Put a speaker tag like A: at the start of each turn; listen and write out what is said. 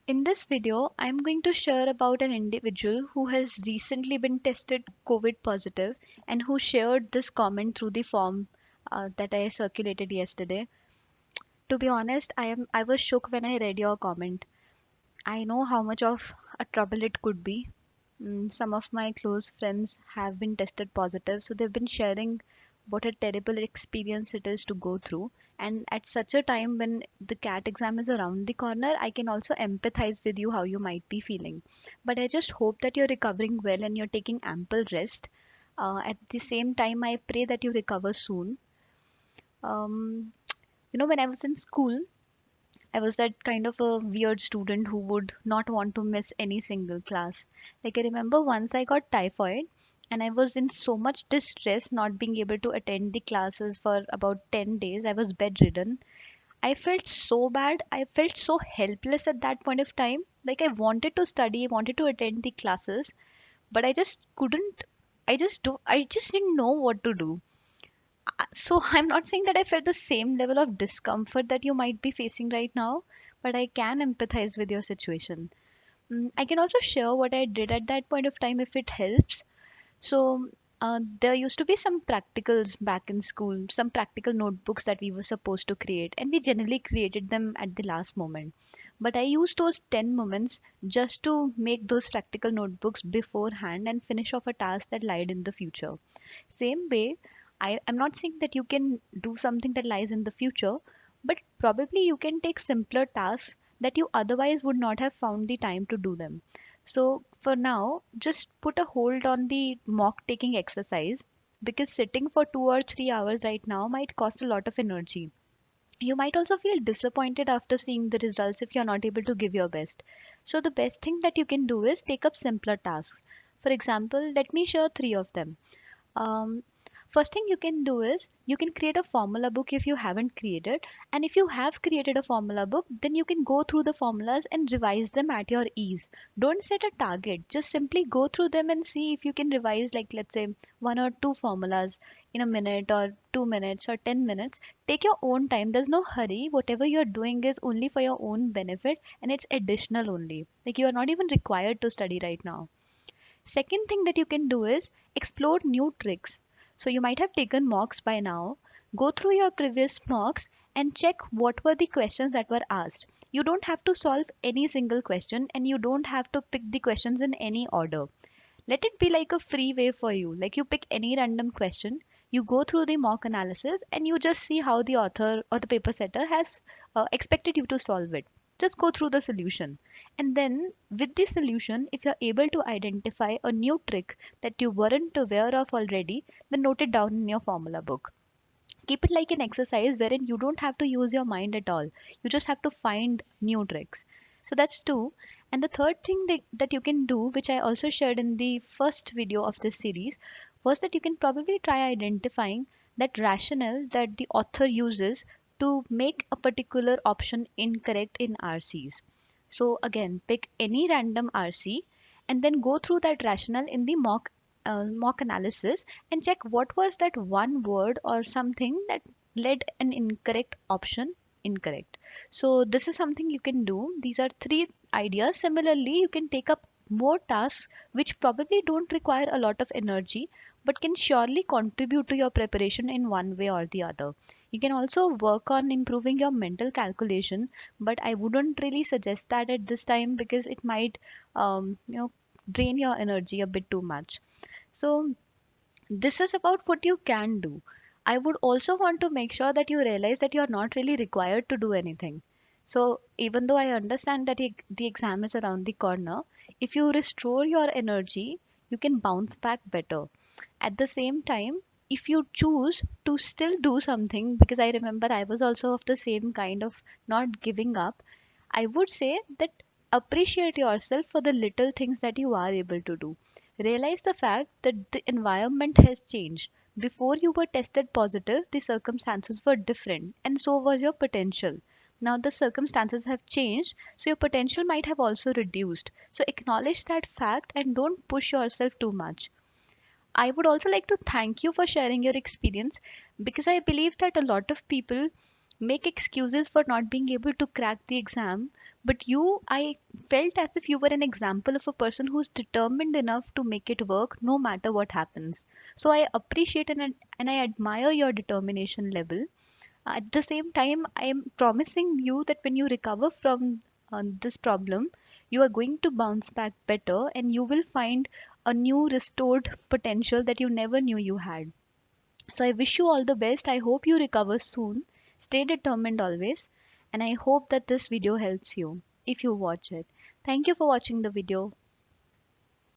A: In this video, I'm going to share about an individual who has recently been tested COVID positive and who shared this comment through the form that I circulated yesterday. To be honest, I was shook when I read your comment. I know how much of a trouble it could be. Some of my close friends have been tested positive, so they've been sharing what a terrible experience it is to go through. And at such a time when the CAT exam is around the corner, I can also empathize with you how you might be feeling. But I just hope that you're recovering well and you're taking ample rest. At the same time, I pray that you recover soon. Um, when I was in school, I was that kind of a weird student who would not want to miss any single class. Like I remember once I got typhoid and I was in so much distress not being able to attend the classes for about 10 days. I was bedridden. I felt so bad. I felt so helpless at that point of time. Like I wanted to study, wanted to attend the classes, but I just couldn't. I just didn't know what to do. So I'm not saying that I felt the same level of discomfort that you might be facing right now, but I can empathize with your situation. I can also share what I did at that point of time if it helps. So there used to be some practicals back in school, some practical notebooks that we were supposed to create, and we generally created them at the last moment. But I used those 10 moments just to make those practical notebooks beforehand and finish off a task that lied in the future. Same way, I'm not saying that you can do something that lies in the future, but probably you can take simpler tasks that you otherwise would not have found the time to do them. So for now, just put a hold on the mock taking exercise because sitting for 2 or 3 hours right now might cost a lot of energy. You might also feel disappointed after seeing the results if you're not able to give your best. So the best thing that you can do is take up simpler tasks. For example, let me share three of them. um, First thing you can do is you can create a formula book if you haven't created, and if you have created a formula book, then you can go through the formulas and revise them at your ease. Don't set a target, just simply go through them and see if you can revise, like let's say one or two formulas in a minute or 2 minutes or 10 minutes. Take your own time, there's no hurry. Whatever you're doing is only for your own benefit and it's additional only, like you are not even required to study right now. Second thing that you can do is explore new tricks. So you might have taken mocks by now. Go through your previous mocks and check what were the questions that were asked. You don't have to solve any single question and you don't have to pick the questions in any order. Let it be like a free way for you. Like you pick any random question, you go through the mock analysis, and you just see how the author or the paper setter has expected you to solve it. Just go through the solution. And then, with the solution, if you're able to identify a new trick that you weren't aware of already, then note it down in your formula book. Keep it like an exercise wherein you don't have to use your mind at all. You just have to find new tricks. So that's two. And the third thing that you can do, which I also shared in the first video of this series, was that you can probably try identifying that rationale that the author uses to make a particular option incorrect in RCs. So again, pick any random RC and then go through that rationale in the mock analysis and check what was that one word or something that led an incorrect option incorrect. So this is something you can do. These are three ideas. Similarly, you can take up more tasks which probably don't require a lot of energy but can surely contribute to your preparation in one way or the other. You can also work on improving your mental calculation, but I wouldn't really suggest that at this time because it might drain your energy a bit too much. So this is about what you can do. I would also want to make sure that you realize that you're not really required to do anything. So even though I understand that the exam is around the corner, if you restore your energy, you can bounce back better. At the same time, if you choose to still do something, because I remember I was also of the same kind of not giving up, I would say that appreciate yourself for the little things that you are able to do. Realize the fact that the environment has changed. Before you were tested positive, the circumstances were different, and so was your potential. Now the circumstances have changed, so your potential might have also reduced. So acknowledge that fact and don't push yourself too much. I would also like to thank you for sharing your experience because I believe that a lot of people make excuses for not being able to crack the exam. But I felt as if you were an example of a person who's determined enough to make it work no matter what happens. So I appreciate and I admire your determination level. At the same time, I am promising you that when you recover from this problem, you are going to bounce back better and you will find a new restored potential that you never knew you had. So I wish you all the best. I hope you recover soon. Stay determined always. And I hope that this video helps you if you watch it. Thank you for watching the video.